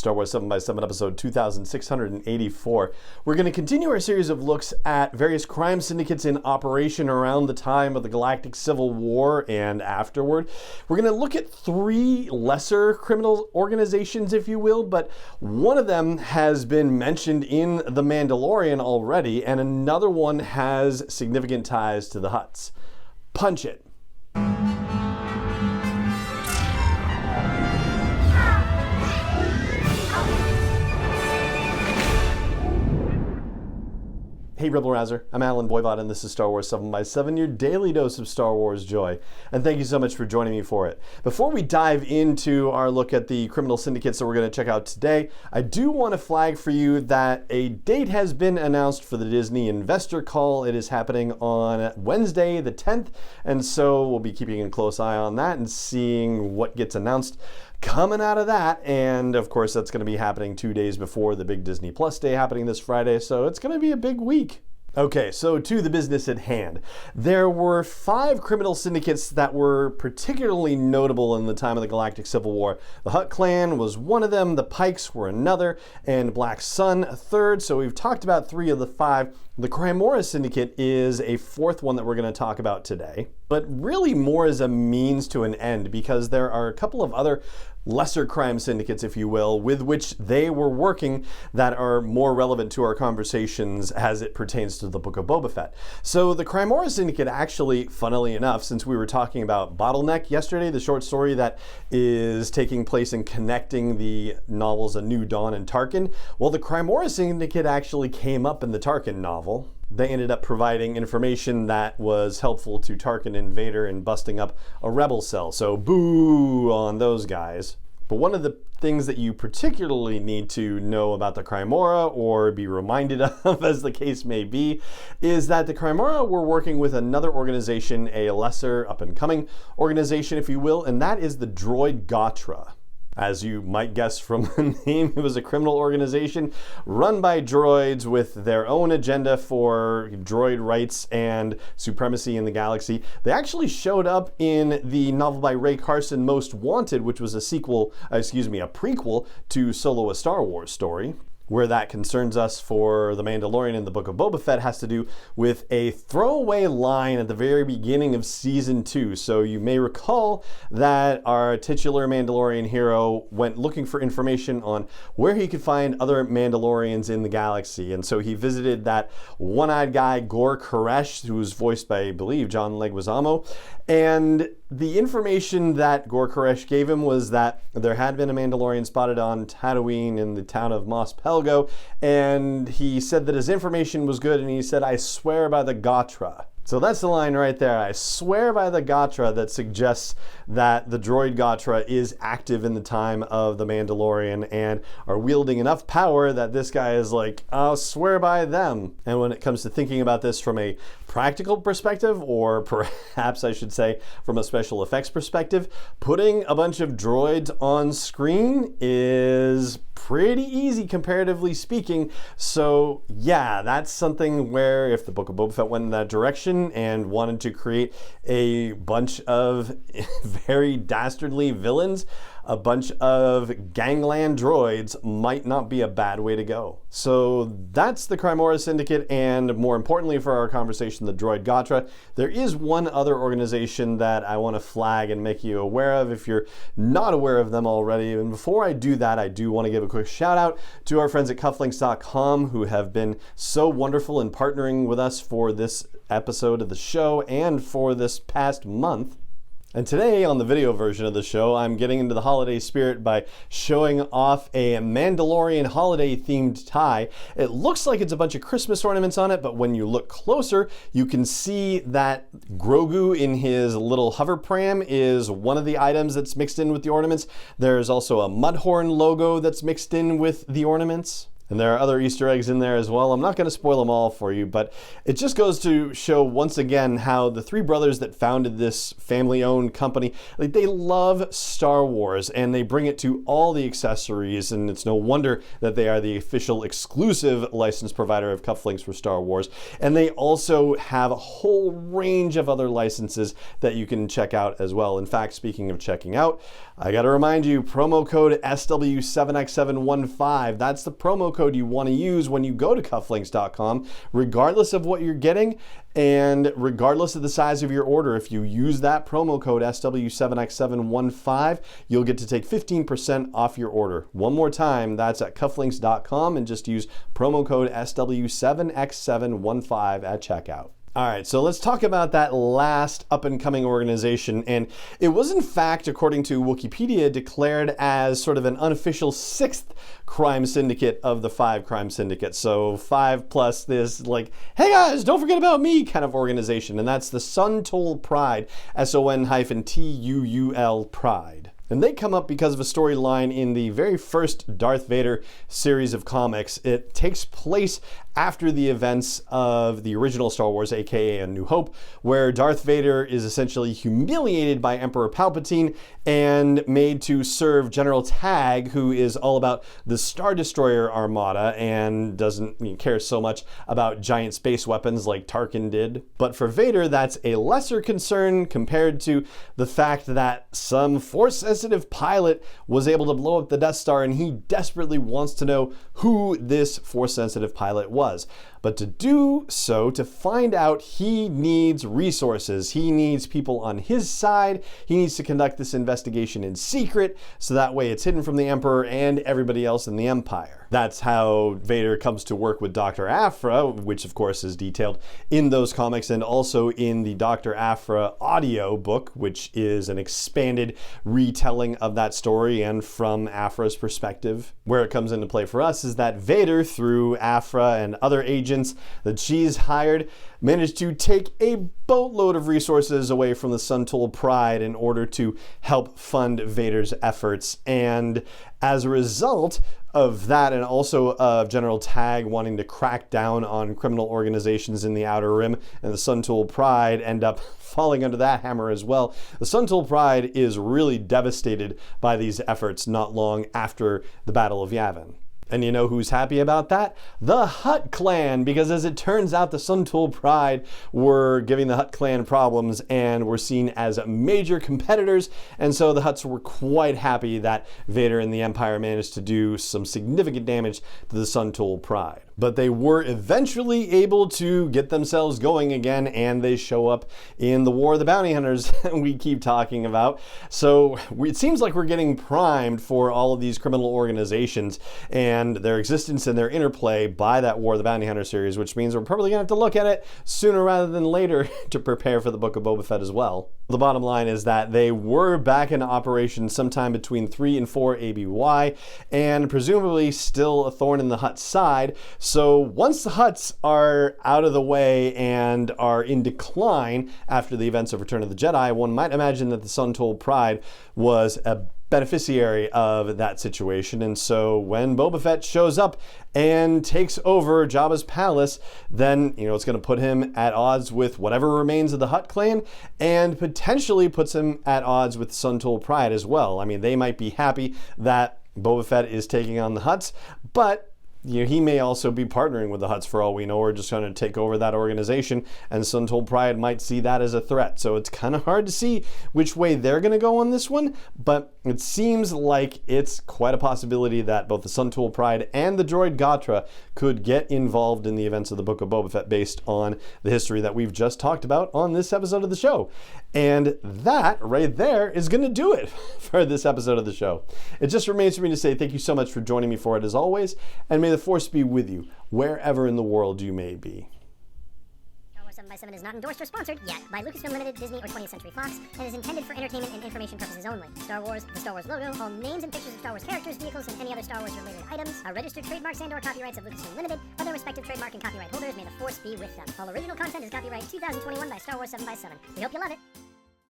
Star Wars 7x7 episode 2684. We're going to continue our series of looks at various crime syndicates in operation around the time of the Galactic Civil War and afterward. We're going to look at three lesser criminal organizations, if you will, but one of them has been mentioned in The Mandalorian already, and another one has significant ties to the Hutts. Punch it. Hey Rebel Rouser, I'm Alan Voivod and this is Star Wars 7x7, your daily dose of Star Wars joy. And thank you so much for joining me for it. Before we dive into our look at the criminal syndicates that we're going to check out today, I do want to flag for you that a date has been announced for the Disney Investor Call. It is happening on Wednesday the 10th, and so we'll be keeping a close eye on that and seeing what gets announced coming out of that. And of course that's going to be happening 2 days before the big Disney Plus day happening this Friday, so it's going to be a big week. Okay, so to the business at hand. There were 5 criminal syndicates that were particularly notable in the time of the Galactic Civil War. The Hutt Clan was one of them, the Pikes were another, and Black Sun a third. So we've talked about 3 of the 5. The Crymora Syndicate is a 4th one that we're going to talk about today. But really more as a means to an end, because there are a couple of other lesser crime syndicates, if you will, with which they were working that are more relevant to our conversations as it pertains to the Book of Boba Fett. So the Crymora Syndicate actually, funnily enough, since we were talking about Bottleneck yesterday, the short story that is taking place in connecting the novels A New Dawn and Tarkin, well, the Crymora Syndicate actually came up in the Tarkin novel. They ended up providing information that was helpful to Tarkin and Vader in busting up a rebel cell. So boo on those guys. But one of the things that you particularly need to know about the Crymora, or be reminded of as the case may be, is that the Crymora were working with another organization, a lesser up-and-coming organization, if you will, and that is the Droid Gotra. As you might guess from the name, it was a criminal organization run by droids with their own agenda for droid rights and supremacy in the galaxy. They actually showed up in the novel by Ray Carson, Most Wanted, which was a prequel to Solo: A Star Wars Story. Where that concerns us for The Mandalorian and the Book of Boba Fett has to do with a throwaway line at the very beginning of season 2. So you may recall that our titular Mandalorian hero went looking for information on where he could find other Mandalorians in the galaxy. And so he visited that one-eyed guy, Gor Koresh, who was voiced by, I believe, John Leguizamo. And the information that Gor Koresh gave him was that there had been a Mandalorian spotted on Tatooine in the town of Mos Pelgo, and he said that his information was good, and he said, "I swear by the Gotra." So that's the line right there. I swear by the Gotra, that suggests that the droid Gotra is active in the time of the Mandalorian and are wielding enough power that this guy is like, I'll swear by them. And when it comes to thinking about this from a practical perspective, or perhaps I should say from a special effects perspective, putting a bunch of droids on screen is pretty easy comparatively speaking. So yeah, that's something where if the Book of Boba Fett went in that direction and wanted to create a bunch of very dastardly villains, a bunch of gangland droids might not be a bad way to go. So that's the Crymora Syndicate, and more importantly for our conversation, the Droid Gotra. There is one other organization that I want to flag and make you aware of if you're not aware of them already. And before I do that, I do want to give a quick shout out to our friends at cufflinks.com who have been so wonderful in partnering with us for this episode of the show and for this past month. And today on the video version of the show, I'm getting into the holiday spirit by showing off a Mandalorian holiday themed tie. It looks like it's a bunch of Christmas ornaments on it, but when you look closer, you can see that Grogu in his little hover pram is one of the items that's mixed in with the ornaments. There's also a Mudhorn logo that's mixed in with the ornaments. And there are other Easter eggs in there as well. I'm not going to spoil them all for you, but it just goes to show once again how the three brothers that founded this family-owned company, like, they love Star Wars and they bring it to all the accessories, and it's no wonder that they are the official exclusive license provider of cufflinks for Star Wars. And they also have a whole range of other licenses that you can check out as well. In fact, speaking of checking out, I got to remind you, promo code SW7X715. That's the promo code you want to use when you go to cufflinks.com, regardless of what you're getting and regardless of the size of your order. If you use that promo code SW7X715, you'll get to take 15% off your order. One more time, that's at cufflinks.com, and just use promo code SW7X715 at checkout. All right, so let's talk about that last up-and-coming organization. And it was, in fact, according to Wikipedia, declared as sort of an unofficial 6th crime syndicate of the 5 crime syndicates. So 5 plus this, like, hey guys, don't forget about me kind of organization. And that's the Son-tuul Pride, Son-tuul Pride. And they come up because of a storyline in the very first Darth Vader series of comics. It takes place after the events of the original Star Wars, aka A New Hope, where Darth Vader is essentially humiliated by Emperor Palpatine and made to serve General Tag, who is all about the Star Destroyer armada and doesn't care so much about giant space weapons like Tarkin did. But for Vader, that's a lesser concern compared to the fact that some Force-sensitive pilot was able to blow up the Death Star, and he desperately wants to know who this Force-sensitive pilot was. But to do so, to find out, he needs resources. He needs people on his side. He needs to conduct this investigation in secret, so that way it's hidden from the Emperor and everybody else in the Empire. That's how Vader comes to work with Dr. Aphra, which of course is detailed in those comics and also in the Dr. Aphra audio book, which is an expanded retelling of that story and from Aphra's perspective. Where it comes into play for us is that Vader, through Aphra and other agents that she's hired, managed to take a boatload of resources away from the Son-tuul Pride in order to help fund Vader's efforts. And as a result of that, and also of General Tag wanting to crack down on criminal organizations in the Outer Rim, and the Son-tuul Pride end up falling under that hammer as well, the Son-tuul Pride is really devastated by these efforts not long after the Battle of Yavin. And you know who's happy about that? The Hutt clan, because as it turns out, the Son-tuul Pride were giving the Hutt clan problems and were seen as major competitors, and so the Hutts were quite happy that Vader and the Empire managed to do some significant damage to the Son-tuul Pride. But they were eventually able to get themselves going again, and they show up in the War of the Bounty Hunters we keep talking about. So it seems like we're getting primed for all of these criminal organizations and their existence and their interplay by that War of the Bounty Hunter series, which means we're probably going to have to look at it sooner rather than later to prepare for the Book of Boba Fett as well. The bottom line is that they were back in operation sometime between 3 and 4 ABY, and presumably still a thorn in the Hutt side. So once the Hutts are out of the way and are in decline after the events of Return of the Jedi, one might imagine that the Son-tuul Pride was a beneficiary of that situation. And so when Boba Fett shows up and takes over Jabba's palace, then, it's going to put him at odds with whatever remains of the Hutt clan, and potentially puts him at odds with Son-tuul Pride as well. I mean, they might be happy that Boba Fett is taking on the Hutts, but he may also be partnering with the Hutts for all we know, or just going to take over that organization, and Son-tuul Pride might see that as a threat. So it's kind of hard to see which way they're going to go on this one, but it seems like it's quite a possibility that both the Son-tuul Pride and the Droid Gotra could get involved in the events of the Book of Boba Fett based on the history that we've just talked about on this episode of the show. And that right there is going to do it for this episode of the show. It just remains for me to say thank you so much for joining me for it as always, and may the Force be with you wherever in the world you may be. 7x7 is not endorsed or sponsored yet by Lucasfilm Limited, Disney, or 20th Century Fox, and is intended for entertainment and information purposes only. Star Wars, the Star Wars logo, all names and pictures of Star Wars characters, vehicles, and any other Star Wars related items are registered trademarks and/or copyrights of Lucasfilm Limited, or their respective trademark and copyright holders. May the Force be with them. All original content is copyright 2021 by Star Wars 7x7. We hope you love it.